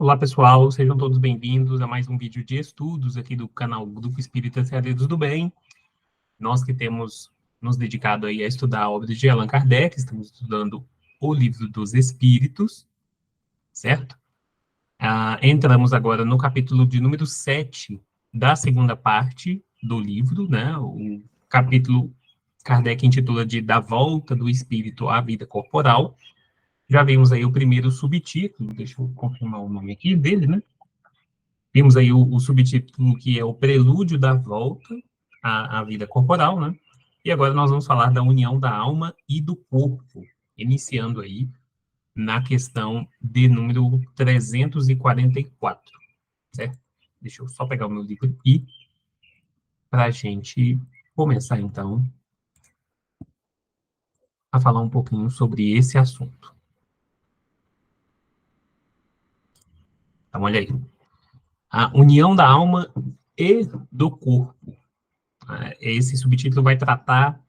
Olá, pessoal, sejam todos bem-vindos a mais um vídeo de estudos aqui do canal Grupo Espírita Seadeiros do Bem. Nós que temos nos dedicado aí a estudar a obra de Allan Kardec, estamos estudando o Livro dos Espíritos, certo? Entramos agora no capítulo de número 7 da segunda parte do livro, né? O capítulo Kardec intitula de Da Volta do Espírito à Vida Corporal. Já vimos aí o primeiro subtítulo, deixa eu confirmar o nome aqui dele, né? Vimos aí o subtítulo que é o Prelúdio da Volta à Vida Corporal, né? E agora nós vamos falar da união da alma e do corpo, iniciando aí na questão de número 344, certo? Deixa eu só pegar o meu livro aqui para a gente começar, então, a falar um pouquinho sobre esse assunto. Então, olha aí. A união da alma e do corpo. Esse subtítulo vai tratar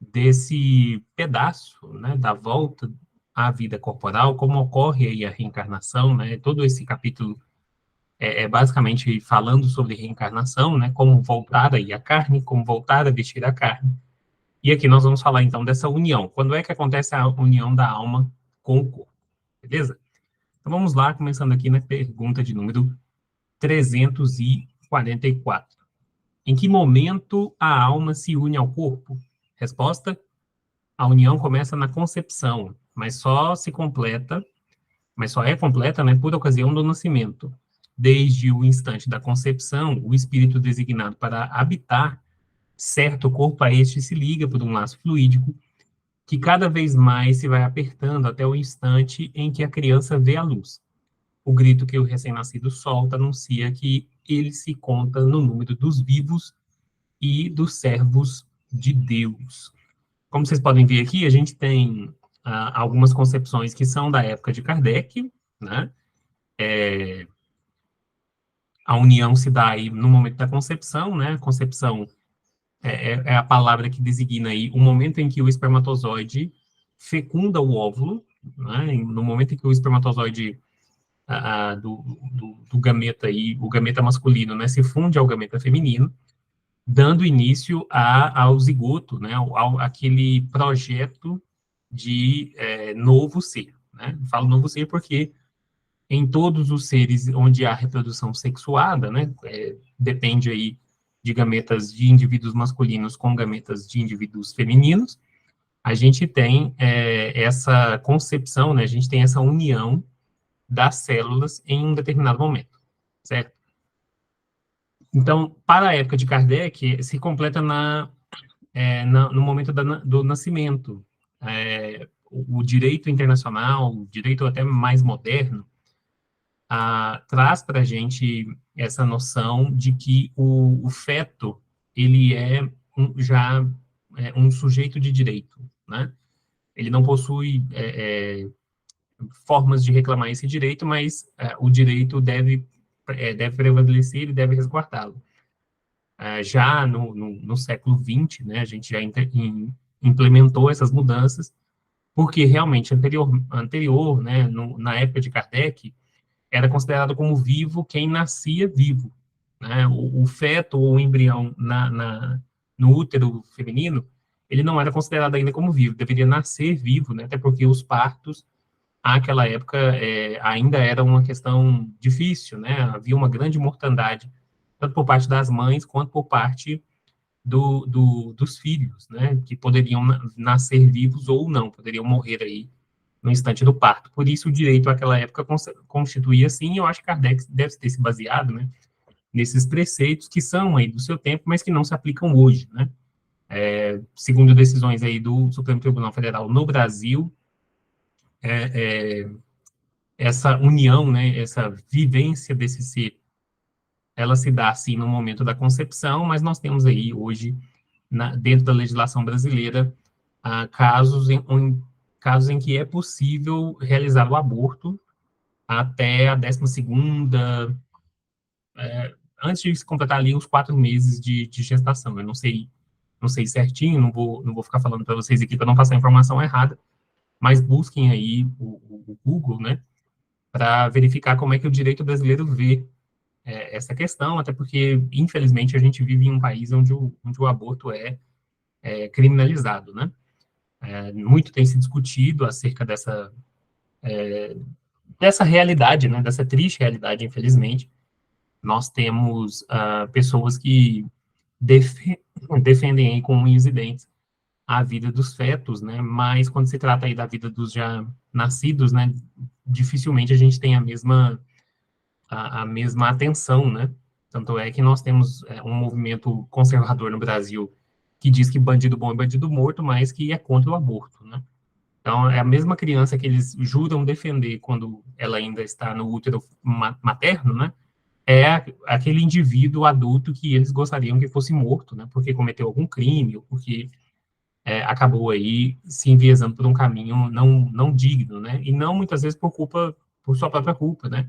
desse pedaço, né, da volta à vida corporal, como ocorre aí a reencarnação, né? Todo esse capítulo é basicamente falando sobre reencarnação, né? Como voltar aí à carne, como voltar a vestir a carne. E aqui nós vamos falar então dessa união. Quando é que acontece a união da alma com o corpo? Beleza? Então vamos lá, começando aqui na pergunta de número 344. Em que momento a alma se une ao corpo? Resposta: a união começa na concepção, mas só é completa, né, por ocasião do nascimento. Desde o instante da concepção, o espírito designado para habitar certo corpo a este se liga por um laço fluídico que cada vez mais se vai apertando até o instante em que a criança vê a luz. O grito que o recém-nascido solta anuncia que ele se conta no número dos vivos e dos servos de Deus. Como vocês podem ver aqui, a gente tem algumas concepções que são da época de Kardec, né? A união se dá aí no momento da concepção, né? Concepção é a palavra que designa aí o momento em que o espermatozoide fecunda o óvulo, né? No momento em que o espermatozoide do gameta aí, o gameta masculino, né, se funde ao gameta feminino, dando início ao zigoto, né, aquele projeto de novo ser. Né? Falo novo ser porque em todos os seres onde há reprodução sexuada, né, depende aí de gametas de indivíduos masculinos com gametas de indivíduos femininos, a gente tem essa concepção, né, a gente tem essa união das células em um determinado momento, certo? Então, para a época de Kardec, se completa no momento do nascimento. O direito internacional, o direito até mais moderno, traz para a gente essa noção de que o feto ele é já um sujeito de direito, né? Ele não possui formas de reclamar esse direito, mas o direito deve prevalecer e deve resguardá-lo. Já no século XX, né, a gente já implementou essas mudanças, porque realmente anterior né, na época de Kardec, era considerado como vivo quem nascia vivo. Né? O feto ou o embrião no útero feminino, ele não era considerado ainda como vivo, deveria nascer vivo, né? Até porque os partos, àquela época, ainda era uma questão difícil, né? Havia uma grande mortandade, tanto por parte das mães, quanto por parte dos filhos, né? Que poderiam nascer vivos ou não, poderiam morrer aí no instante do parto. Por isso, o direito àquela época constituía, assim, eu acho que Kardec deve ter se baseado, né, nesses preceitos que são aí do seu tempo, mas que não se aplicam hoje, né? Segundo decisões aí do Supremo Tribunal Federal no Brasil, essa união, né, essa vivência desse ser, ela se dá, assim, no momento da concepção, mas nós temos aí, hoje, dentro da legislação brasileira, casos em que é possível realizar o aborto até a 12ª, antes de se completar ali os 4 meses de gestação. Eu não sei certinho, não vou ficar falando para vocês aqui para não passar informação errada, mas busquem aí o Google, né, para verificar como é que o direito brasileiro vê essa questão, até porque, infelizmente, a gente vive em um país onde o aborto é criminalizado, né? Muito tem se discutido acerca dessa realidade, né? Dessa triste realidade, infelizmente. Nós temos pessoas que defendem aí com unhas e dentes a vida dos fetos, né? Mas quando se trata aí da vida dos já nascidos, né? Dificilmente a gente tem a mesma atenção, né? Tanto é que nós temos um movimento conservador no Brasil que diz que bandido bom é bandido morto, mas que é contra o aborto, né? Então, é a mesma criança que eles juram defender quando ela ainda está no útero materno, né? Aquele indivíduo adulto que eles gostariam que fosse morto, né? Porque cometeu algum crime, ou porque acabou aí se enviesando por um caminho não digno, né? E não muitas vezes por sua própria culpa, né?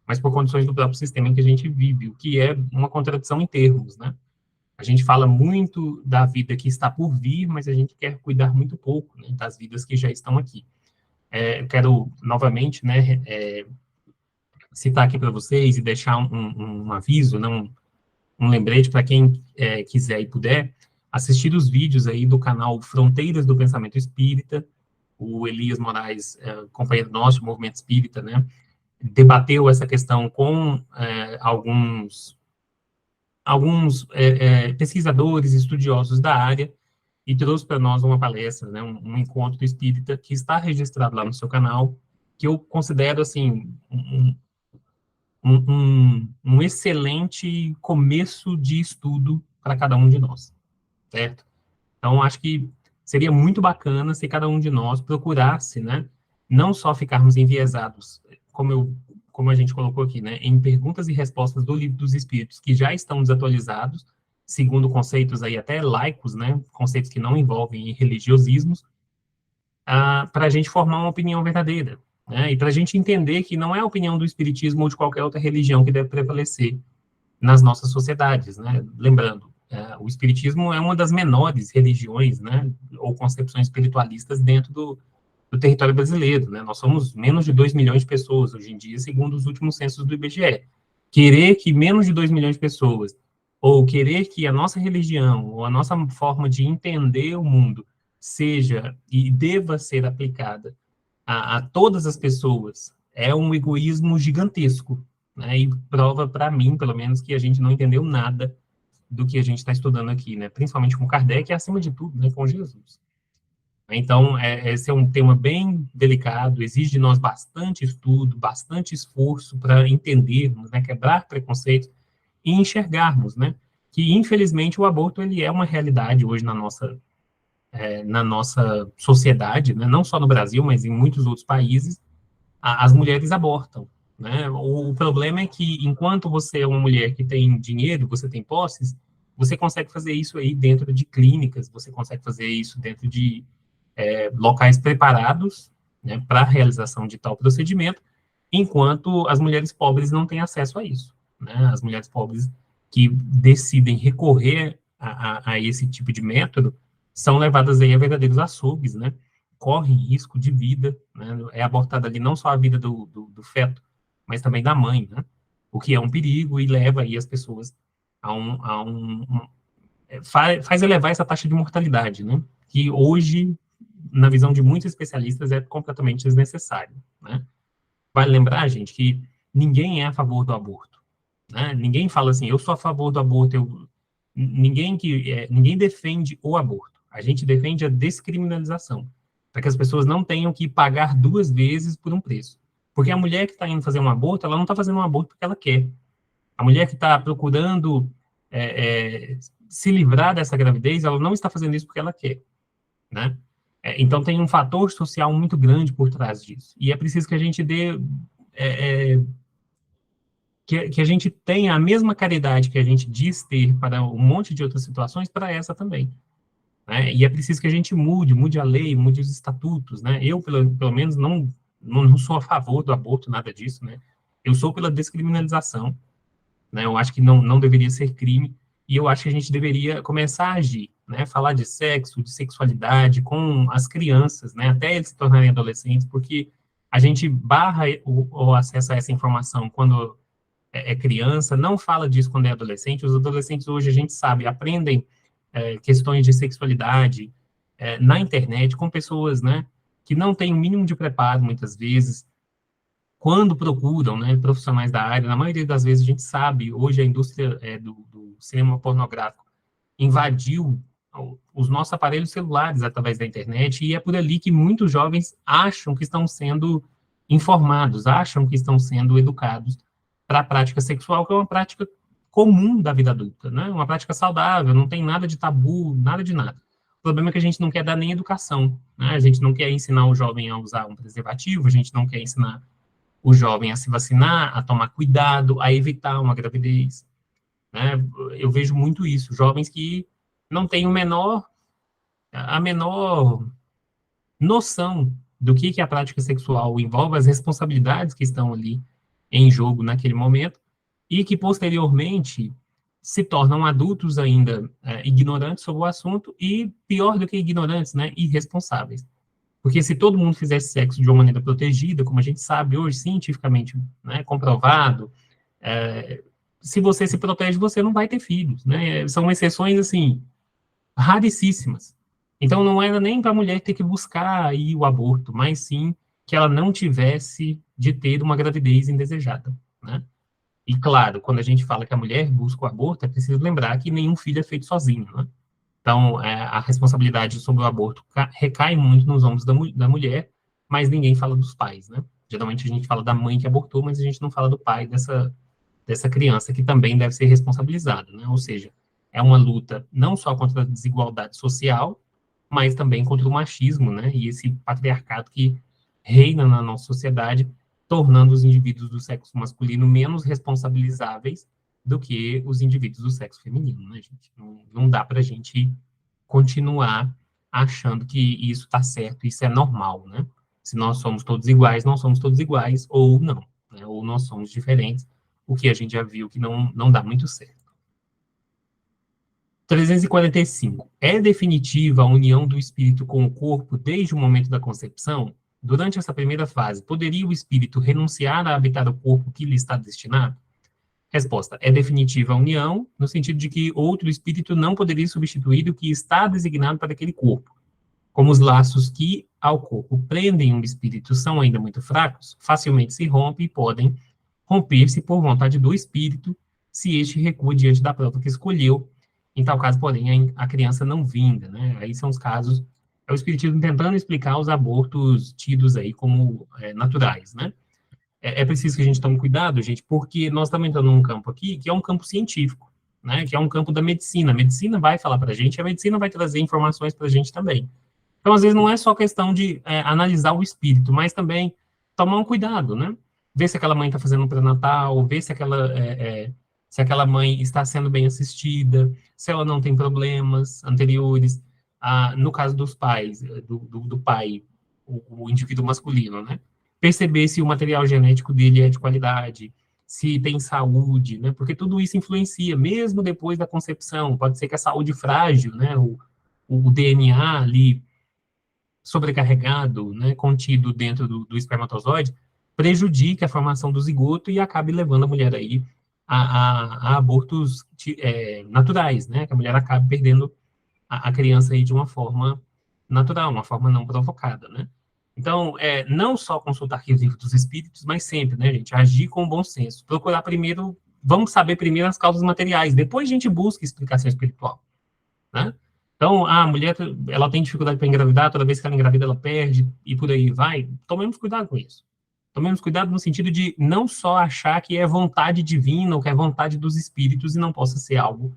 Mas por condições do próprio sistema em que a gente vive, o que é uma contradição em termos, né? A gente fala muito da vida que está por vir, mas a gente quer cuidar muito pouco, né, das vidas que já estão aqui. Eu quero, novamente, né, citar aqui para vocês e deixar um aviso, né, um lembrete para quem quiser e puder, assistir os vídeos aí do canal Fronteiras do Pensamento Espírita. O Elias Moraes, companheiro nosso do Movimento Espírita, né, debateu essa questão com alguns pesquisadores, estudiosos da área, e trouxe para nós uma palestra, né, um encontro espírita que está registrado lá no seu canal, que eu considero, assim, um excelente começo de estudo para cada um de nós, certo? Então, acho que seria muito bacana se cada um de nós procurasse, né, não só ficarmos enviesados, como a gente colocou aqui, né, em perguntas e respostas do Livro dos Espíritos, que já estão desatualizados, segundo conceitos aí até laicos, né, conceitos que não envolvem religiosismos, para a gente formar uma opinião verdadeira, né, e para a gente entender que não é a opinião do Espiritismo ou de qualquer outra religião que deve prevalecer nas nossas sociedades, né, lembrando, o Espiritismo é uma das menores religiões, né, ou concepções espiritualistas dentro do território brasileiro, né? Nós somos menos de 2 milhões de pessoas hoje em dia, segundo os últimos censos do IBGE. Querer que menos de 2 milhões de pessoas, ou querer que a nossa religião, ou a nossa forma de entender o mundo, seja e deva ser aplicada a todas as pessoas, é um egoísmo gigantesco, né? E prova para mim, pelo menos, que a gente não entendeu nada do que a gente está estudando aqui, né? Principalmente com Kardec e, acima de tudo, né, com Jesus. Então, esse é um tema bem delicado, exige de nós bastante estudo, bastante esforço para entendermos, né, quebrar preconceitos e enxergarmos, né, que, infelizmente, o aborto ele é uma realidade hoje na nossa sociedade, né, não só no Brasil, mas em muitos outros países, as mulheres abortam, né? O problema é que, enquanto você é uma mulher que tem dinheiro, você tem posses, você consegue fazer isso aí dentro de clínicas, você consegue fazer isso dentro de locais preparados, né, para a realização de tal procedimento, enquanto as mulheres pobres não têm acesso a isso, né? As mulheres pobres que decidem recorrer a esse tipo de método são levadas aí a verdadeiros açougues, né? Correm risco de vida, né? É abortada ali não só a vida do feto, mas também da mãe, né? O que é um perigo e leva aí as pessoas faz elevar essa taxa de mortalidade, né? Que hoje, na visão de muitos especialistas, é completamente desnecessário, né? Vale lembrar, gente, que ninguém é a favor do aborto, né? Ninguém fala assim, eu sou a favor do aborto, ninguém defende o aborto. A gente defende a descriminalização, para que as pessoas não tenham que pagar duas vezes por um preço. Porque a mulher que está indo fazer um aborto, ela não está fazendo um aborto porque ela quer. A mulher que está procurando se livrar dessa gravidez, ela não está fazendo isso porque ela quer, né? Então, tem um fator social muito grande por trás disso. E é preciso que a gente que a gente tenha a mesma caridade que a gente diz ter para um monte de outras situações, para essa também, né? E é preciso que a gente mude a lei, mude os estatutos, né? Eu, pelo menos, não sou a favor do aborto, nada disso, né? Eu sou pela descriminalização, né? Eu acho que não deveria ser crime, e eu acho que a gente deveria começar a agir, né? Falar de sexo, de sexualidade com as crianças, né? Até eles se tornarem adolescentes, porque A gente barra o acesso a essa informação quando é criança, não fala disso quando é adolescente. Os adolescentes hoje, a gente sabe, aprendem questões de sexualidade na internet com pessoas, né, que não têm o mínimo de preparo, muitas vezes, quando procuram, né, profissionais da área. Na maioria das vezes, a gente sabe, hoje a indústria do cinema pornográfico invadiu os nossos aparelhos celulares através da internet, e é por ali que muitos jovens acham que estão sendo informados, acham que estão sendo educados para a prática sexual, que é uma prática comum da vida adulta, né? Uma prática saudável, não tem nada de tabu, nada de nada. O problema é que a gente não quer dar nem educação, né? A gente não quer ensinar o jovem a usar um preservativo, a gente não quer ensinar o jovem a se vacinar, a tomar cuidado, a evitar uma gravidez, né? Eu vejo muito isso, jovens que não têm a menor noção do que a prática sexual envolve, as responsabilidades que estão ali em jogo naquele momento, e que posteriormente se tornam adultos ainda ignorantes sobre o assunto, e pior do que ignorantes, né, irresponsáveis. Porque se todo mundo fizesse sexo de uma maneira protegida, como a gente sabe hoje, cientificamente, né, comprovado, se você se protege, você não vai ter filhos, né? São exceções, assim, raríssimas. Então, não era nem para a mulher ter que buscar aí o aborto, mas sim que ela não tivesse de ter uma gravidez indesejada, né? E, claro, quando a gente fala que a mulher busca o aborto, é preciso lembrar que nenhum filho é feito sozinho, né? Então, a responsabilidade sobre o aborto recai muito nos ombros da mulher, mas ninguém fala dos pais, né? Geralmente a gente fala da mãe que abortou, mas a gente não fala do pai dessa criança, que também deve ser responsabilizada, né? Ou seja, é uma luta não só contra a desigualdade social, mas também contra o machismo, né? E esse patriarcado que reina na nossa sociedade, tornando os indivíduos do sexo masculino menos responsabilizáveis do que os indivíduos do sexo feminino, né, gente? Não dá para a gente continuar achando que isso está certo, isso é normal, né? Se nós somos todos iguais, nós somos todos iguais, ou não, né? Ou nós somos diferentes, o que a gente já viu que não dá muito certo. 345. É definitiva a união do espírito com o corpo desde o momento da concepção? Durante essa primeira fase, poderia o espírito renunciar a habitar o corpo que lhe está destinado? Resposta: é definitiva a união, no sentido de que outro espírito não poderia substituir o que está designado para aquele corpo. Como os laços que ao corpo prendem um espírito são ainda muito fracos, facilmente se rompem e podem romper-se por vontade do espírito, se este recua diante da prova que escolheu. Em tal caso, porém, a criança não vinda, né? Aí são os casos, é o espiritismo tentando explicar os abortos tidos aí como naturais, né? É preciso que a gente tome cuidado, gente, porque nós estamos entrando num campo aqui que é um campo científico, né? Que é um campo da medicina. A medicina vai falar para a gente, a medicina vai trazer informações para a gente também. Então, às vezes, não é só questão de analisar o espírito, mas também tomar um cuidado, né? Ver se aquela mãe está fazendo um pré-natal, ver se aquela mãe está sendo bem assistida, se ela não tem problemas anteriores. No caso dos pais, do pai, o indivíduo masculino, né? Perceber se o material genético dele é de qualidade, se tem saúde, né? Porque tudo isso influencia, mesmo depois da concepção. Pode ser que a saúde frágil, né? O DNA ali sobrecarregado, né, contido dentro do espermatozoide, prejudique a formação do zigoto e acabe levando a mulher aí a abortos naturais, né, que a mulher acabe perdendo a criança aí de uma forma natural, uma forma não provocada, né. Então, não só consultar o livro dos espíritos, mas sempre, né, gente, agir com bom senso, procurar primeiro, vamos saber primeiro as causas materiais, depois a gente busca explicação espiritual, né? Então, a mulher, ela tem dificuldade para engravidar, toda vez que ela engravida, ela perde, e por aí vai. Tomemos cuidado com isso. Tomemos cuidado no sentido de não só achar que é vontade divina ou que é vontade dos espíritos e não possa ser algo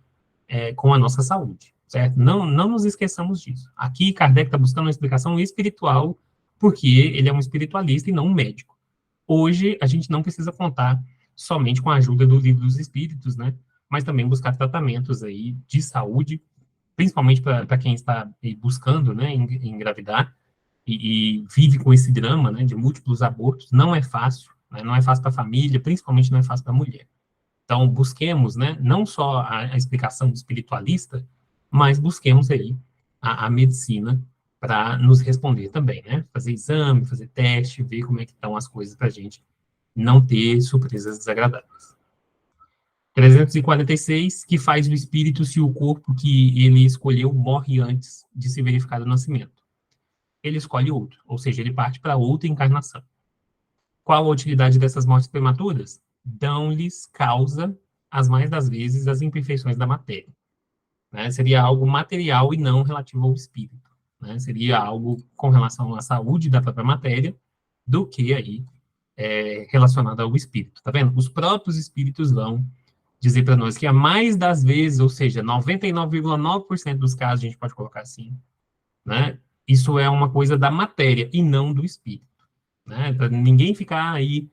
com a nossa saúde, certo? Não nos esqueçamos disso. Aqui, Kardec está buscando uma explicação espiritual, porque ele é um espiritualista e não um médico. Hoje, a gente não precisa contar somente com a ajuda do livro dos espíritos, né? Mas também buscar tratamentos aí de saúde, principalmente para quem está buscando, né, engravidar e vive com esse drama, né, de múltiplos abortos. Não é fácil, né, não é fácil para a família, principalmente não é fácil para a mulher. Então, busquemos, né, não só a explicação espiritualista, mas busquemos aí a medicina para nos responder também, né? Fazer exame, fazer teste, ver como é que estão as coisas para a gente não ter surpresas desagradáveis. 346, que faz o espírito se o corpo que ele escolheu morre antes de se verificar o nascimento. Ele escolhe outro, ou seja, ele parte para outra encarnação. Qual a utilidade dessas mortes prematuras? Dão-lhes causa, as mais das vezes, as imperfeições da matéria. Né? Seria algo material e não relativo ao espírito. Né? Seria algo com relação à saúde da própria matéria, do que aí relacionado ao espírito. Tá vendo? Os próprios espíritos vão dizer para nós que a mais das vezes, ou seja, 99,9% dos casos, a gente pode colocar assim, né? Isso é uma coisa da matéria e não do espírito, né? Para ninguém ficar aí,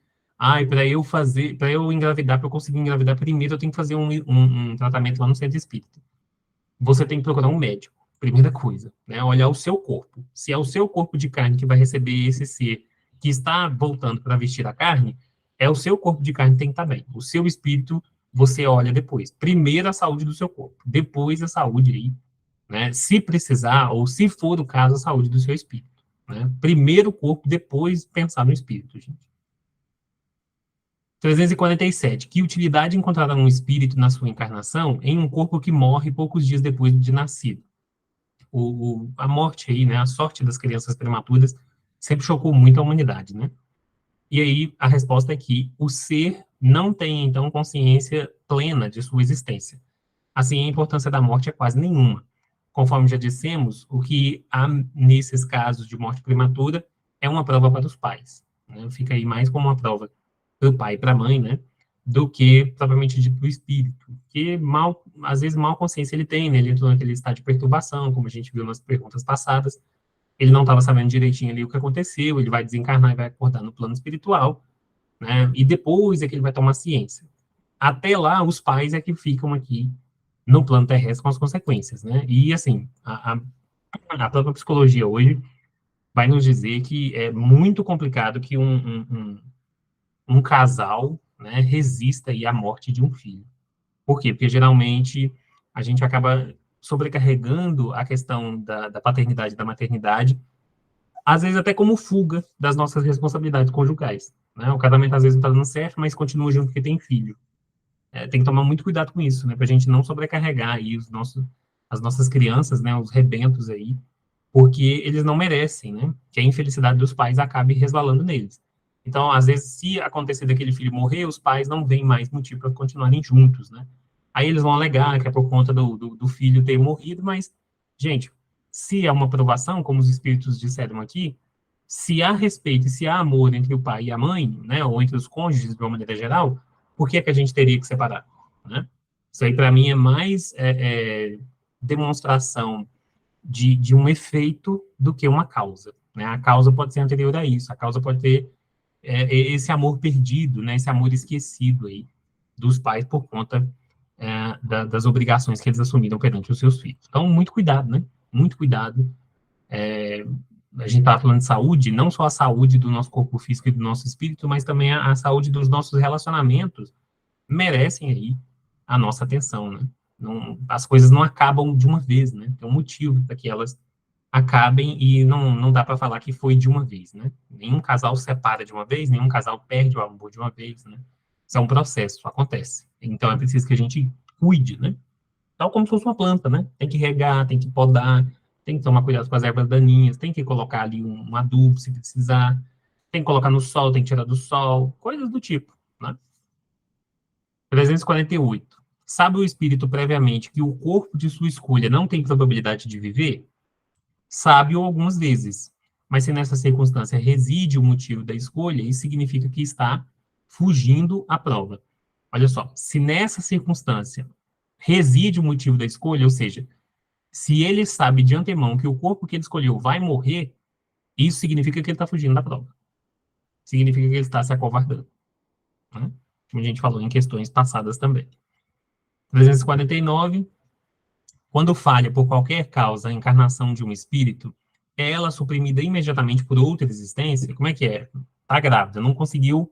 para eu engravidar, para eu conseguir engravidar primeiro, eu tenho que fazer um tratamento lá no centro espírita. Você tem que procurar um médico, primeira coisa, né? Olhar o seu corpo. Se é o seu corpo de carne que vai receber esse ser que está voltando para vestir a carne, é o seu corpo de carne que tem que estar bem. O seu espírito, você olha depois. Primeiro a saúde do seu corpo, depois a saúde aí, né? Se precisar, ou se for o caso, a saúde do seu espírito. Né? Primeiro o corpo, depois pensar no espírito, gente. 347. Que utilidade encontrará um espírito na sua encarnação em um corpo que morre poucos dias depois de nascido? A morte aí, né, a sorte das crianças prematuras sempre chocou muito a humanidade, né? E aí a resposta é que o ser não tem, então, consciência plena de sua existência. Assim, a importância da morte é quase nenhuma. Conforme já dissemos, o que há nesses casos de morte prematura é uma prova para os pais. Né? Fica aí mais como uma prova para o pai e para a mãe, né? Do que propriamente dito para o espírito, que às vezes mal consciência ele tem, né? Ele entrou naquele estado de perturbação, como a gente viu nas perguntas passadas, ele não estava sabendo direitinho ali o que aconteceu, ele vai desencarnar e vai acordar no plano espiritual, né? E depois é que ele vai tomar ciência. Até lá, os pais é que ficam aqui no plano terrestre com as consequências, né? E, assim, a própria psicologia hoje vai nos dizer que é muito complicado que um casal, né, resista aí à morte de um filho. Por quê? Porque, geralmente, a gente acaba sobrecarregando a questão da paternidade e da maternidade, às vezes até como fuga das nossas responsabilidades conjugais. Né? O casamento, às vezes, não está dando certo, mas continua junto porque tem filho. Tem que tomar muito cuidado com isso, né? Para a gente não sobrecarregar aí as nossas crianças, né? Os rebentos aí, porque eles não merecem, né? Que a infelicidade dos pais acabe resvalando neles. Então, às vezes, se acontecer daquele filho morrer, os pais não veem mais motivo para continuarem juntos, né? Aí eles vão alegar que é por conta do filho ter morrido, mas, gente, se é uma provação, como os espíritos disseram aqui, se há respeito e se há amor entre o pai e a mãe, né, ou entre os cônjuges de uma maneira geral, por que é que a gente teria que separar? Né? Isso aí, para mim, é mais demonstração de um efeito do que uma causa. Né? A causa pode ser anterior a isso, a causa pode ter esse amor perdido, né, esse amor esquecido aí dos pais por conta das obrigações que eles assumiram perante os seus filhos. Então, muito cuidado, né? Muito cuidado. A gente estava falando de saúde, não só a saúde do nosso corpo físico e do nosso espírito, mas também a saúde dos nossos relacionamentos merecem aí a nossa atenção, né? Não, as coisas não acabam de uma vez, né? Tem um motivo para que elas acabem e não dá para falar que foi de uma vez, né? Nenhum casal separa de uma vez, nenhum casal perde o amor de uma vez, né? Isso é um processo, acontece. Então é preciso que a gente cuide, né? Tal como se fosse uma planta, né? Tem que regar, tem que podar, tem que tomar cuidado com as ervas daninhas, tem que colocar ali um adubo se precisar, tem que colocar no sol, tem que tirar do sol, coisas do tipo, né? 348. Sabe o espírito previamente que o corpo de sua escolha não tem probabilidade de viver? Sabe-o algumas vezes, mas se nessa circunstância reside o motivo da escolha, isso significa que está fugindo à prova. Olha só, se nessa circunstância reside o motivo da escolha, ou seja, se ele sabe de antemão que o corpo que ele escolheu vai morrer, isso significa que ele está fugindo da prova. Significa que ele está se acovardando. Né? Como a gente falou em questões passadas também. 349. Quando falha por qualquer causa a encarnação de um espírito, é ela suprimida imediatamente por outra existência? Como é que é? Está grávida, não conseguiu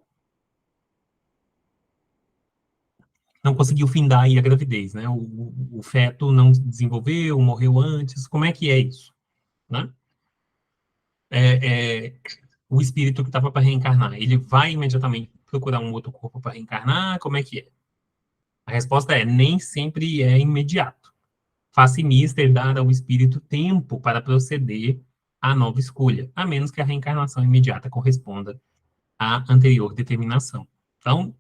findar aí a gravidez, né? O feto não desenvolveu, morreu antes. Como é que é isso? Né? o espírito que estava para reencarnar, ele vai imediatamente procurar um outro corpo para reencarnar? Como é que é? A resposta é: nem sempre é imediato. Faz-se mister dar ao espírito tempo para proceder à nova escolha, a menos que a reencarnação imediata corresponda à anterior determinação. Então,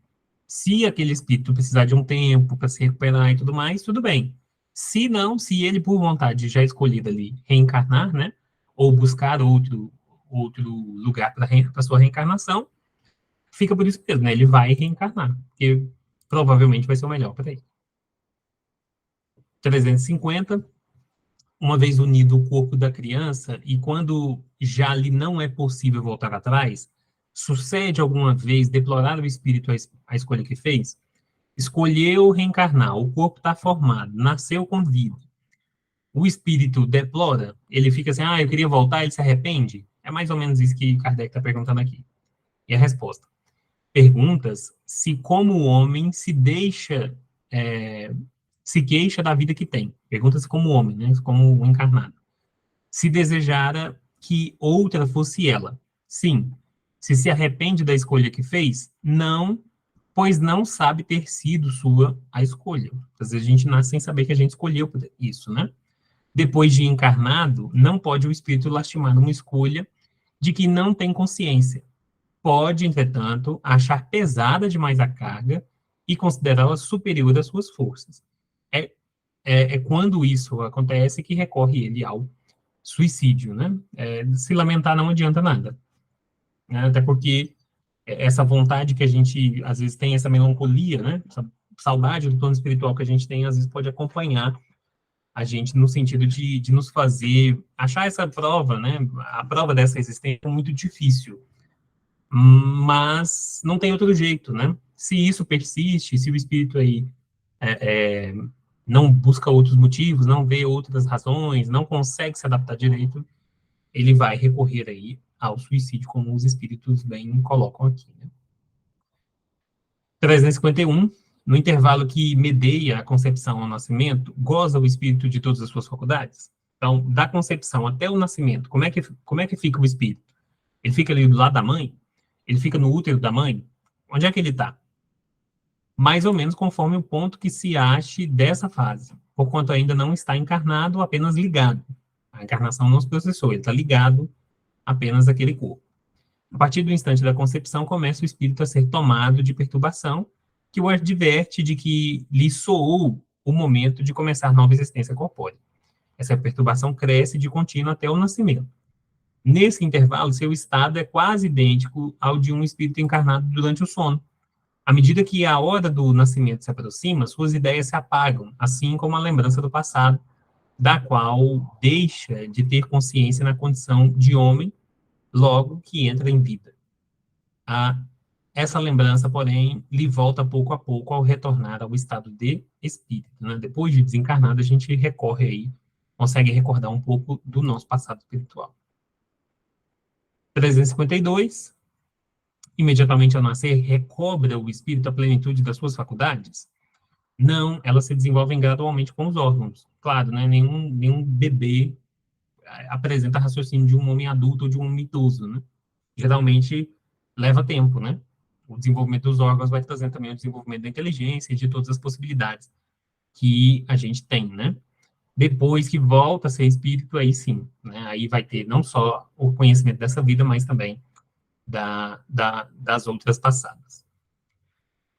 se aquele espírito precisar de um tempo para se recuperar e tudo mais, tudo bem. Se não, se ele, por vontade, já escolhido ali reencarnar, né, ou buscar outro lugar para sua reencarnação, fica por isso mesmo, né? Ele vai reencarnar, porque provavelmente vai ser o melhor para ele. 350, uma vez unido o corpo da criança, e quando já lhe não é possível voltar atrás, sucede alguma vez deplorar o espírito a escolha que fez? Escolheu reencarnar, o corpo está formado, nasceu com vida. O espírito deplora, ele fica assim, eu queria voltar, ele se arrepende? É mais ou menos isso que Kardec está perguntando aqui. E a resposta: perguntas se como o homem se deixa, se queixa da vida que tem. Pergunta se como homem, né, como o encarnado. Se desejara que outra fosse ela. Sim. Se arrepende da escolha que fez? Não, pois não sabe ter sido sua a escolha. Às vezes a gente nasce sem saber que a gente escolheu isso, né? Depois de encarnado, não pode o espírito lastimar uma escolha de que não tem consciência. Pode, entretanto, achar pesada demais a carga e considerá-la superior às suas forças. É quando isso acontece que recorre ele ao suicídio, né? Se lamentar não adianta nada, né? Até porque essa vontade que a gente, às vezes, tem, essa melancolia, né? Essa saudade do plano espiritual que a gente tem, às vezes, pode acompanhar a gente no sentido de nos fazer achar essa prova, né? A prova dessa existência é muito difícil, mas não tem outro jeito, né? Se isso persiste, se o espírito aí não busca outros motivos, não vê outras razões, não consegue se adaptar direito, ele vai recorrer aí ao suicídio, como os espíritos bem colocam aqui, né? 351, no intervalo que medeia a concepção ao nascimento, goza o espírito de todas as suas faculdades? Então, da concepção até o nascimento, como é que fica o espírito? Ele fica ali do lado da mãe? Ele fica no útero da mãe? Onde é que ele está? Mais ou menos conforme o ponto que se ache dessa fase, porquanto ainda não está encarnado, apenas ligado. A encarnação não se processou, ele está ligado apenas àquele corpo. A partir do instante da concepção, começa o espírito a ser tomado de perturbação, que o adverte de que lhe soou o momento de começar nova existência corpórea. Essa perturbação cresce de contínuo até o nascimento. Nesse intervalo, seu estado é quase idêntico ao de um espírito encarnado durante o sono. À medida que a hora do nascimento se aproxima, suas ideias se apagam, assim como a lembrança do passado, da qual deixa de ter consciência na condição de homem, logo que entra em vida. Essa lembrança, porém, lhe volta pouco a pouco ao retornar ao estado de espírito, né? Depois de desencarnado, a gente recorre aí, consegue recordar um pouco do nosso passado espiritual. 352, imediatamente ao nascer, recobra o espírito a plenitude das suas faculdades? Não, elas se desenvolvem gradualmente com os órgãos. Claro, né? Nenhum bebê apresenta raciocínio de um homem adulto ou de um homem idoso, né? Geralmente leva tempo, né? O desenvolvimento dos órgãos vai trazendo também o desenvolvimento da inteligência e de todas as possibilidades que a gente tem, né? Depois que volta a ser espírito, aí sim, né? Aí vai ter não só o conhecimento dessa vida, mas também das outras passadas.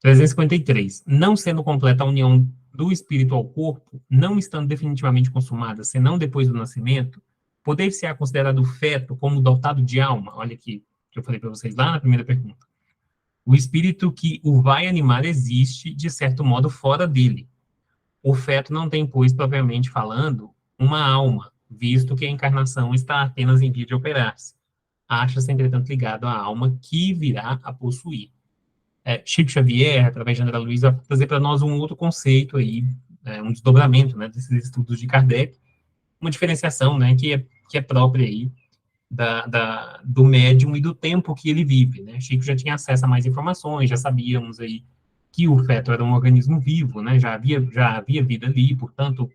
353. Não sendo completa a união do espírito ao corpo, não estando definitivamente consumada, senão depois do nascimento, poder-se-á considerado o feto como dotado de alma? Olha aqui, que eu falei para vocês lá na primeira pergunta. O espírito que o vai animar existe, de certo modo, fora dele. O feto não tem, pois, propriamente falando, uma alma, visto que a encarnação está apenas em via de operar-se. Acha-se, entretanto, ligado à alma que virá a possuir. Chico Xavier, através de André Luiz, vai trazer para nós um outro conceito aí, um desdobramento, né, desses estudos de Kardec, uma diferenciação, né, que é própria aí do médium e do tempo que ele vive, né? Chico já tinha acesso a mais informações, já sabíamos aí que o feto era um organismo vivo, né? Já havia vida ali, portanto,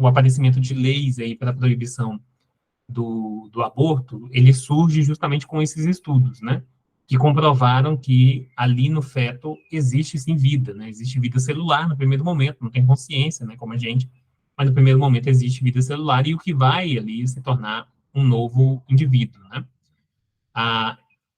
o aparecimento de leis aí para a proibição do aborto, ele surge justamente com esses estudos, né? Que comprovaram que ali no feto existe sim vida, né? Existe vida celular no primeiro momento, não tem consciência, né? Como a gente, mas no primeiro momento existe vida celular e o que vai ali se tornar um novo indivíduo, né?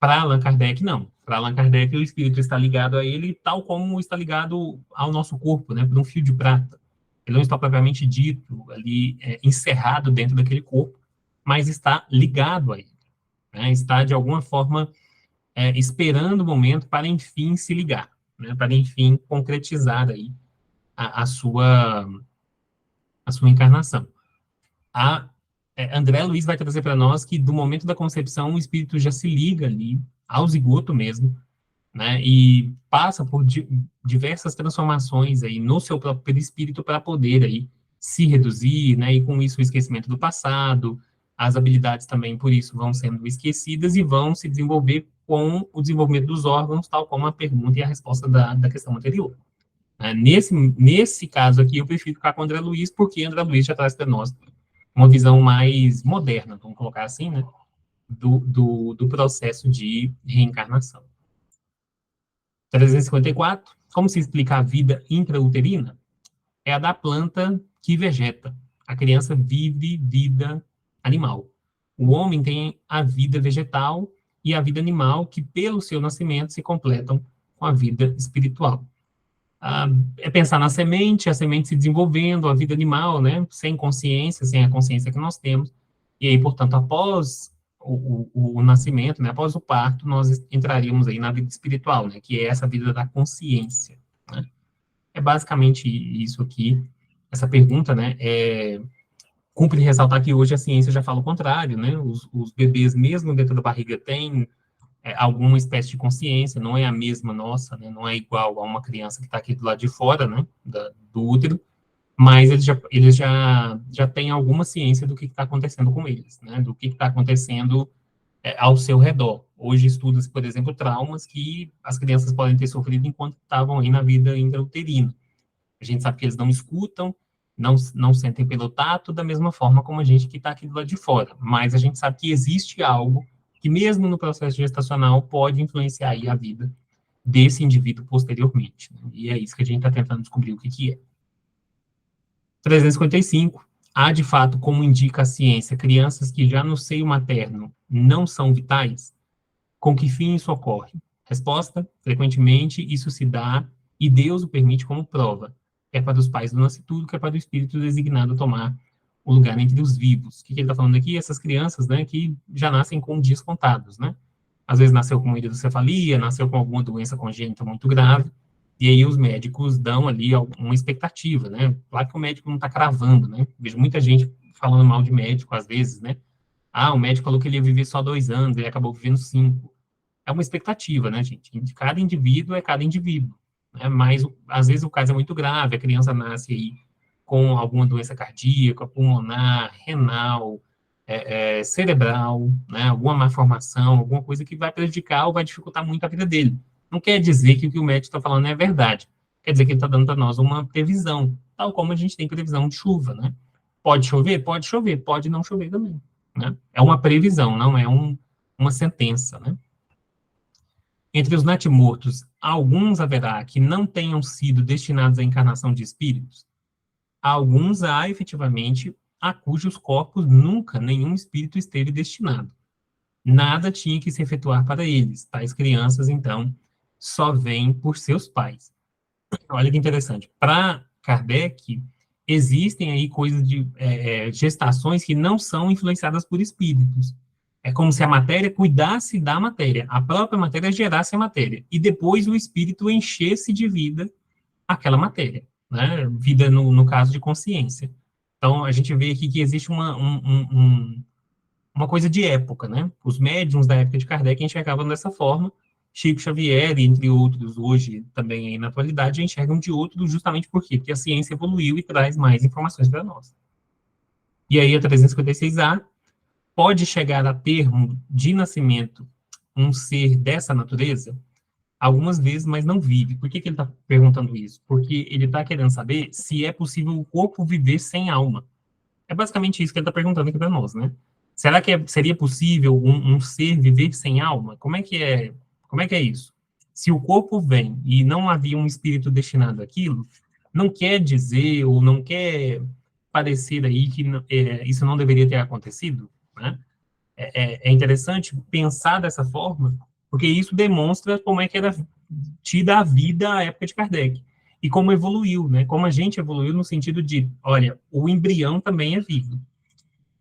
Para Allan Kardec, não. Para Allan Kardec, o espírito está ligado a ele, tal como está ligado ao nosso corpo, né? Por um fio de prata. Ele não está propriamente dito ali, encerrado dentro daquele corpo, mas está ligado a ele, né? Está, de alguma forma, esperando o momento para, enfim, se ligar, né? Para, enfim, concretizar aí a, a sua, a sua encarnação. André Luiz vai trazer para nós que, do momento da concepção, o espírito já se liga ali ao zigoto mesmo, né? E passa por diversas transformações aí no seu próprio espírito para poder aí se reduzir, né? E com isso o esquecimento do passado, as habilidades também por isso vão sendo esquecidas e vão se desenvolver com o desenvolvimento dos órgãos, tal como a pergunta e a resposta da questão anterior. Nesse caso aqui, eu prefiro ficar com André Luiz, porque André Luiz já traz para nós uma visão mais moderna, vamos colocar assim, né? Do processo de reencarnação. 354. Como se explica a vida intrauterina? É a da planta que vegeta. A criança vive vida animal. O homem tem a vida vegetal e a vida animal, que pelo seu nascimento se completam com a vida espiritual. É pensar na semente, a semente se desenvolvendo, a vida animal, né, sem consciência, sem a consciência que nós temos. E aí, portanto, após o nascimento, né, após o parto, nós entraríamos aí na vida espiritual, né, que é essa vida da consciência, né? É basicamente isso aqui, essa pergunta, né, cumpre ressaltar que hoje a ciência já fala o contrário, né, os bebês, mesmo dentro da barriga, têm alguma espécie de consciência, não é a mesma nossa, né, não é igual a uma criança que está aqui do lado de fora, né, do útero, mas eles já têm alguma ciência do que está acontecendo com eles, né, do que está acontecendo ao seu redor. Hoje estuda-se, por exemplo, traumas que as crianças podem ter sofrido enquanto estavam aí na vida intrauterina. A gente sabe que eles não escutam, não sentem pelo tato, da mesma forma como a gente que está aqui do lado de fora, mas a gente sabe que existe algo que mesmo no processo gestacional pode influenciar aí a vida desse indivíduo posteriormente, né? E é isso que a gente está tentando descobrir o que é. 355. Há, de fato, como indica a ciência, crianças que já no seio materno não são vitais? Com que fim isso ocorre? Resposta: frequentemente isso se dá e Deus o permite como prova. É para os pais do nascituro, que é para o espírito designado tomar o lugar entre os vivos. O que ele está falando aqui? Essas crianças, né, que já nascem com dias contados, né? Às vezes nasceu com hidrocefalia, nasceu com alguma doença congênita muito grave, e aí os médicos dão ali uma expectativa, né? Claro que o médico não está cravando, né? Vejo muita gente falando mal de médico, às vezes, né? O médico falou que ele ia viver só 2 anos, ele acabou vivendo 5. É uma expectativa, né, gente? Cada indivíduo é cada indivíduo, né? Mas, às vezes, o caso é muito grave, a criança nasce aí com alguma doença cardíaca, pulmonar, renal, cerebral, né? Alguma malformação, alguma coisa que vai prejudicar ou vai dificultar muito a vida dele. Não quer dizer que o que o médico está falando é verdade. Quer dizer que ele está dando para nós uma previsão, tal como a gente tem previsão de chuva, né? Pode chover? Pode chover. Pode não chover também, né? É uma previsão, não é uma sentença, né? Entre os natimortos, alguns haverá que não tenham sido destinados à encarnação de espíritos? Alguns há, efetivamente, a cujos corpos nunca nenhum espírito esteve destinado. Nada tinha que se efetuar para eles. Tais crianças, então, só vêm por seus pais. Olha que interessante. Para Kardec, existem aí coisas de gestações que não são influenciadas por espíritos. É como se a matéria cuidasse da matéria, a própria matéria gerasse a matéria, e depois o espírito enchesse de vida aquela matéria, né? Vida, no caso de consciência. Então, a gente vê aqui que existe uma coisa de época, né? Os médiums da época de Kardec enxergavam dessa forma, Chico Xavier, entre outros, hoje também aí na atualidade, enxergam de outro, justamente por quê? Porque a ciência evoluiu e traz mais informações para nós. E aí, a 356A, pode chegar a termo de nascimento um ser dessa natureza? Algumas vezes, mas não vive. Por que ele está perguntando isso? Porque ele está querendo saber se é possível o corpo viver sem alma. É basicamente isso que ele está perguntando aqui para nós, né? Será que seria possível um ser viver sem alma? Como é que é isso? Se o corpo vem e não havia um espírito destinado àquilo, não quer dizer ou não quer parecer aí que isso não deveria ter acontecido, né? É interessante pensar dessa forma, porque isso demonstra como é que era tida a vida à época de Kardec e como evoluiu, né? Como a gente evoluiu no sentido de, olha, o embrião também é vivo.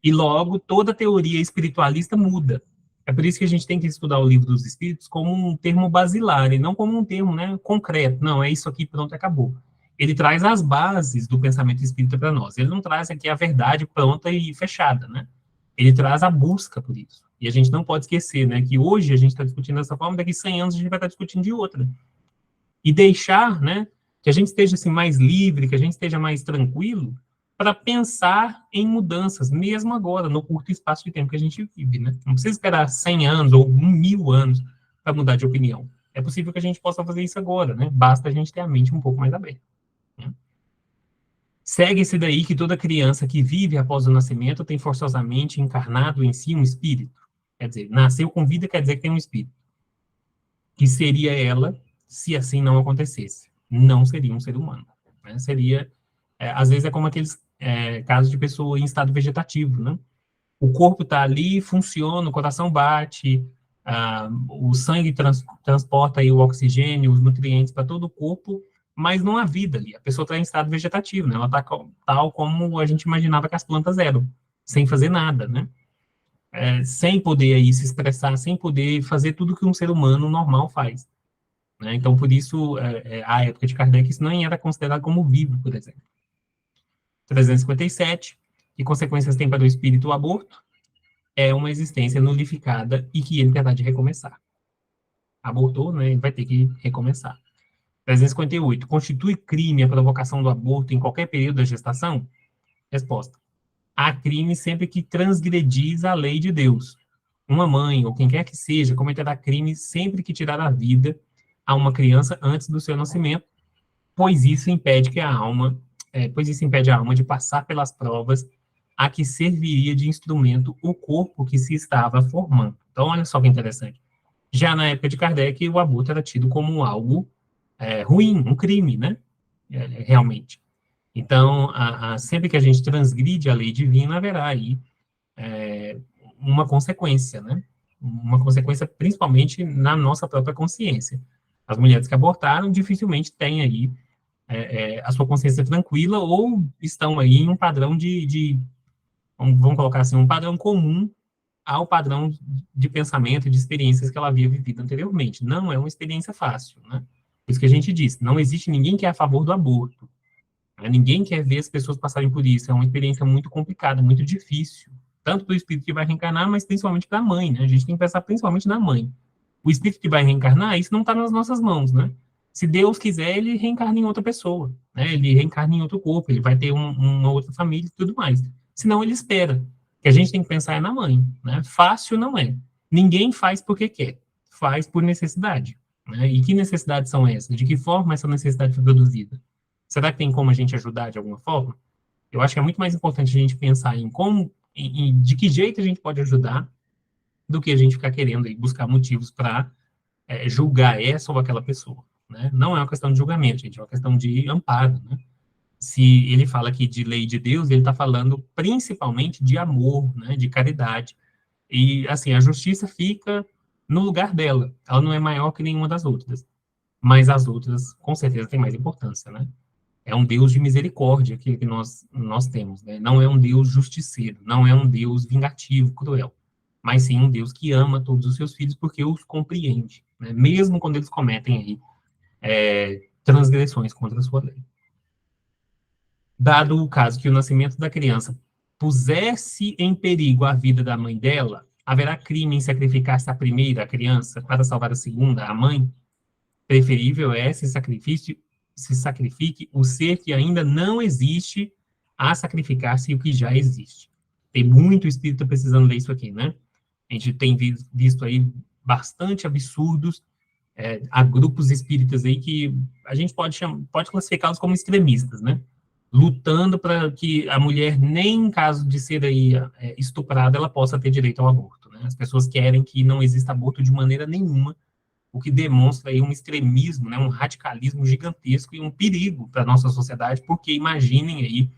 E logo toda teoria espiritualista muda. É por isso que a gente tem que estudar o Livro dos Espíritos como um termo basilar e não como um termo, né, concreto. Não, é isso aqui, pronto, acabou. Ele traz as bases do pensamento espírita para nós. Ele não traz aqui a verdade pronta e fechada, né? Ele traz a busca por isso. E a gente não pode esquecer, né, que hoje a gente está discutindo dessa forma, daqui 100 anos a gente vai estar discutindo de outra. E deixar, né, que a gente esteja assim mais livre, que a gente esteja mais tranquilo para pensar em mudanças, mesmo agora, no curto espaço de tempo que a gente vive, né? Não precisa esperar 100 anos ou 1000 anos para mudar de opinião. É possível que a gente possa fazer isso agora, né? Basta a gente ter a mente um pouco mais aberta. Né? Segue-se daí que toda criança que vive após o nascimento tem forçosamente encarnado em si um espírito. Quer dizer, nasceu com vida quer dizer que tem um espírito. Que seria ela se assim não acontecesse. Não seria um ser humano. Né? Seria, às vezes é como aqueles casos de pessoa em estado vegetativo, né? O corpo está ali, funciona, o coração bate, o sangue transporta aí o oxigênio, os nutrientes para todo o corpo, mas não há vida ali. A pessoa está em estado vegetativo, né? Ela está tal como a gente imaginava que as plantas eram, sem fazer nada, né? Sem poder aí se expressar, sem poder fazer tudo que um ser humano normal faz. Né? Então, por isso, a época de Kardec, isso nem era considerado como vivo, por exemplo. 357, que consequências tem para o espírito o aborto? É uma existência nulificada e que ele terá de recomeçar. Abortou, né? Ele vai ter que recomeçar. 358. Constitui crime a provocação do aborto em qualquer período da gestação? Resposta. Há crime sempre que transgredis a lei de Deus. Uma mãe, ou quem quer que seja, cometerá crime sempre que tirar a vida a uma criança antes do seu nascimento, pois isso impede a alma de passar pelas provas a que serviria de instrumento o corpo que se estava formando. Então, olha só que interessante. Já na época de Kardec, o aborto era tido como algo ruim, um crime, né? Realmente. Então, sempre que a gente transgride a lei divina, haverá aí uma consequência, né? Uma consequência principalmente na nossa própria consciência. As mulheres que abortaram dificilmente têm aí a sua consciência tranquila ou estão aí em um padrão vamos colocar assim, um padrão comum ao padrão de pensamento e de experiências que ela havia vivido anteriormente. Não é uma experiência fácil, né? Por isso que a gente disse, não existe ninguém que é a favor do aborto. Né? Ninguém quer ver as pessoas passarem por isso. É uma experiência muito complicada, muito difícil. Tanto para o espírito que vai reencarnar, mas principalmente para a mãe, né? A gente tem que pensar principalmente na mãe. O espírito que vai reencarnar, isso não está nas nossas mãos, né? Se Deus quiser, ele reencarna em outra pessoa, né? Ele reencarna em outro corpo, ele vai ter uma outra família e tudo mais. Senão ele espera. O que a gente tem que pensar é na mãe, né? Fácil não é. Ninguém faz porque quer, faz por necessidade. Né? E que necessidades são essas? De que forma essa necessidade foi produzida? Será que tem como a gente ajudar de alguma forma? Eu acho que é muito mais importante a gente pensar em como, de que jeito a gente pode ajudar, do que a gente ficar querendo aí buscar motivos para julgar essa ou aquela pessoa. Né? Não é uma questão de julgamento, gente, é uma questão de amparo. Né? Se ele fala aqui de lei de Deus, ele está falando principalmente de amor, né? De caridade. E, assim, a justiça fica no lugar dela. Ela não é maior que nenhuma das outras. Mas as outras, com certeza, têm mais importância, né? É um Deus de misericórdia que nós temos, né? Não é um Deus justiceiro, não é um Deus vingativo, cruel, mas sim um Deus que ama todos os seus filhos porque os compreende, né? Mesmo quando eles cometem aí transgressões contra a sua lei. Dado o caso que o nascimento da criança pusesse em perigo a vida da mãe dela, haverá crime em sacrificar-se a primeira, a criança, para salvar a segunda, a mãe? Preferível é se sacrifique o ser que ainda não existe a sacrificar-se o que já existe. Tem muito espírito precisando ler isso aqui, né? A gente tem visto aí bastante absurdos, há grupos espíritas aí que a gente pode classificá-los como extremistas, né? lutando para que a mulher, nem em caso de ser aí estuprada, ela possa ter direito ao aborto, né? As pessoas querem que não exista aborto de maneira nenhuma, o que demonstra aí um extremismo, né, um radicalismo gigantesco e um perigo para a nossa sociedade, porque imaginem aí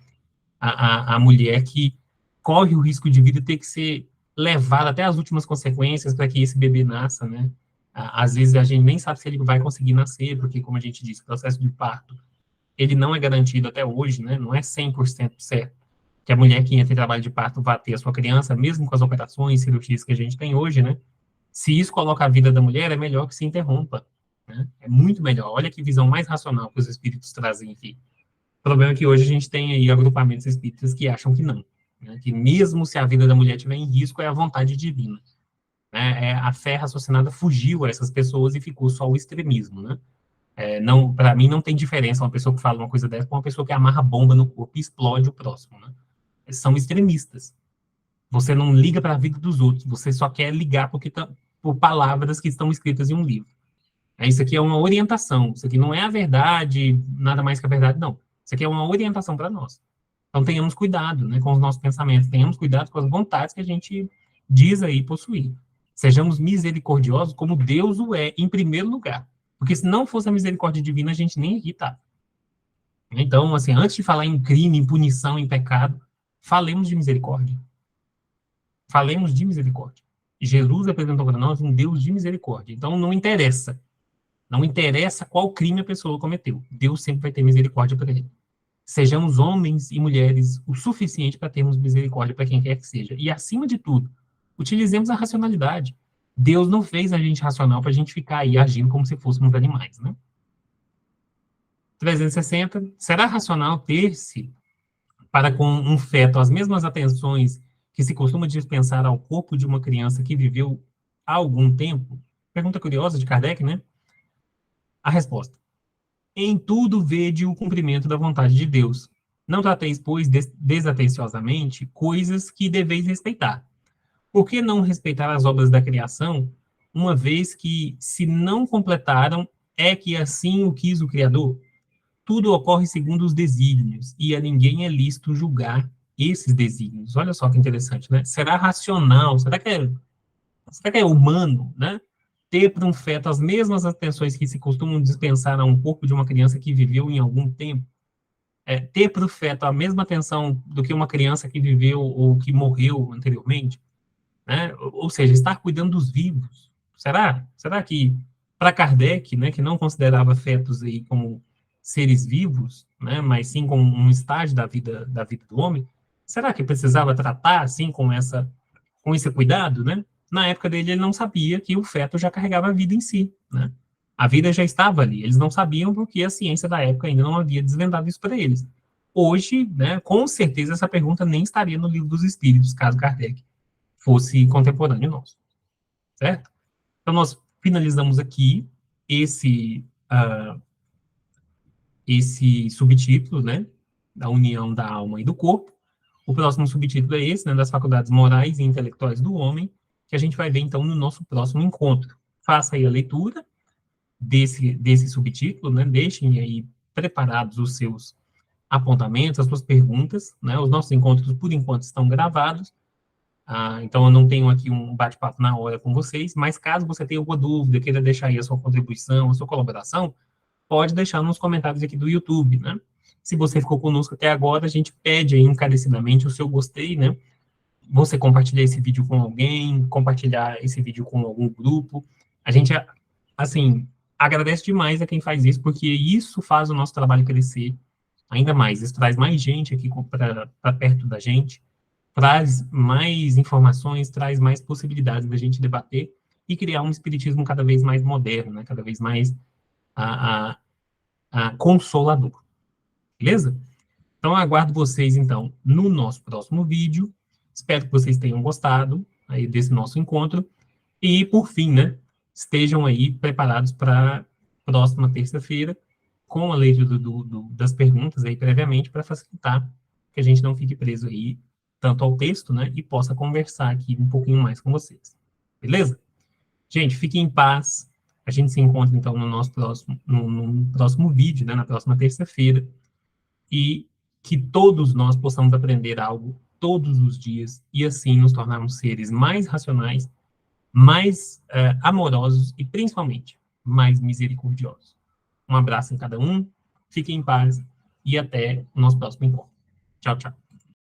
a mulher que corre o risco de vida ter que ser levada até as últimas consequências para que esse bebê nasça, né? Às vezes a gente nem sabe se ele vai conseguir nascer, porque, como a gente disse, o processo de parto, ele não é garantido até hoje, né? Não é 100% certo que a mulher que entra em trabalho de parto vai ter a sua criança, mesmo com as operações, cirurgias que a gente tem hoje, né? Se isso coloca a vida da mulher, é melhor que se interrompa, né? É muito melhor. Olha que visão mais racional que os espíritos trazem aqui. O problema é que hoje a gente tem aí agrupamentos espíritas que acham que não, né? Que mesmo se a vida da mulher estiver em risco, é a vontade divina, né? A fé raciocinada fugiu a essas pessoas e ficou só o extremismo, né? Não, para mim não tem diferença uma pessoa que fala uma coisa dessa com uma pessoa que amarra bomba no corpo e explode o próximo, né? Eles são extremistas. Você não liga para a vida dos outros, você só quer ligar por palavras que estão escritas em um livro. Isso aqui é uma orientação, isso aqui não é a verdade, nada mais que a verdade, não. Isso aqui é uma orientação para nós. Então tenhamos cuidado, né, com os nossos pensamentos, tenhamos cuidado com as vontades que a gente diz aí possuir. Sejamos misericordiosos como Deus o é, em primeiro lugar. Porque se não fosse a misericórdia divina, a gente nem ia estar. Então, assim, antes de falar em crime, em punição, em pecado, falemos de misericórdia. Falemos de misericórdia. Jesus apresentou para nós um Deus de misericórdia. Então, não interessa. Não interessa qual crime a pessoa cometeu. Deus sempre vai ter misericórdia para ele. Sejamos homens e mulheres o suficiente para termos misericórdia para quem quer que seja. E, acima de tudo, utilizemos a racionalidade. Deus não fez a gente racional para a gente ficar aí agindo como se fôssemos animais, né? 360. Será racional ter-se para com um feto as mesmas atenções que se costuma dispensar ao corpo de uma criança que viveu há algum tempo? Pergunta curiosa de Kardec, né? A resposta: em tudo vede o cumprimento da vontade de Deus. Não trateis, pois, desatenciosamente coisas que deveis respeitar. Por que não respeitar as obras da criação, uma vez que, se não completaram, é que assim o quis o Criador? Tudo ocorre segundo os desígnios, e a ninguém é lícito julgar esses desígnios. Olha só que interessante, né? Será racional? Será que é humano, né? Ter para um feto as mesmas atenções que se costumam dispensar a um corpo de uma criança que viveu em algum tempo? Ter para o feto a mesma atenção do que uma criança que viveu ou que morreu anteriormente? Né? Ou seja, estar cuidando dos vivos. Será que, para Kardec, né, que não considerava fetos aí como seres vivos, né, mas sim como um estágio da vida do homem, será que precisava tratar assim com esse cuidado, né? Na época dele, ele não sabia que o feto já carregava a vida em si, né? A vida já estava ali. Eles não sabiam porque a ciência da época ainda não havia desvendado isso para eles. Hoje, né, com certeza, essa pergunta nem estaria no livro dos Espíritos, caso Kardec fosse contemporâneo nosso, certo? Então, nós finalizamos aqui esse, esse subtítulo, né, da união da alma e do corpo. O próximo subtítulo é esse, né, das faculdades morais e intelectuais do homem, que a gente vai ver, então, no nosso próximo encontro. Faça aí a leitura desse subtítulo, né, deixem aí preparados os seus apontamentos, as suas perguntas, né, os nossos encontros, por enquanto, estão gravados. Então, eu não tenho aqui um bate-papo na hora com vocês, mas caso você tenha alguma dúvida, queira deixar aí a sua contribuição, a sua colaboração, pode deixar nos comentários aqui do YouTube, né? Se você ficou conosco até agora, a gente pede aí encarecidamente o seu gostei, né? Você compartilhar esse vídeo com alguém, compartilhar esse vídeo com algum grupo. A gente, assim, agradece demais a quem faz isso, porque isso faz o nosso trabalho crescer ainda mais. Isso traz mais gente aqui para perto da gente, traz mais informações, traz mais possibilidades da gente debater e criar um espiritismo cada vez mais moderno, né? Cada vez mais a, a, consolador. Beleza? Então, aguardo vocês, então, no nosso próximo vídeo. Espero que vocês tenham gostado aí desse nosso encontro. E, por fim, né? Estejam aí preparados para a próxima terça-feira, com a leitura das perguntas aí previamente, para facilitar que a gente não fique preso aí tanto ao texto, né? E possa conversar aqui um pouquinho mais com vocês. Beleza? Gente, fiquem em paz. A gente se encontra, então, no nosso próximo, no próximo vídeo, né? Na próxima terça-feira. E que todos nós possamos aprender algo todos os dias e assim nos tornarmos seres mais racionais, mais amorosos e principalmente mais misericordiosos. Um abraço em cada um, fiquem em paz e até o nosso próximo encontro. Tchau, tchau.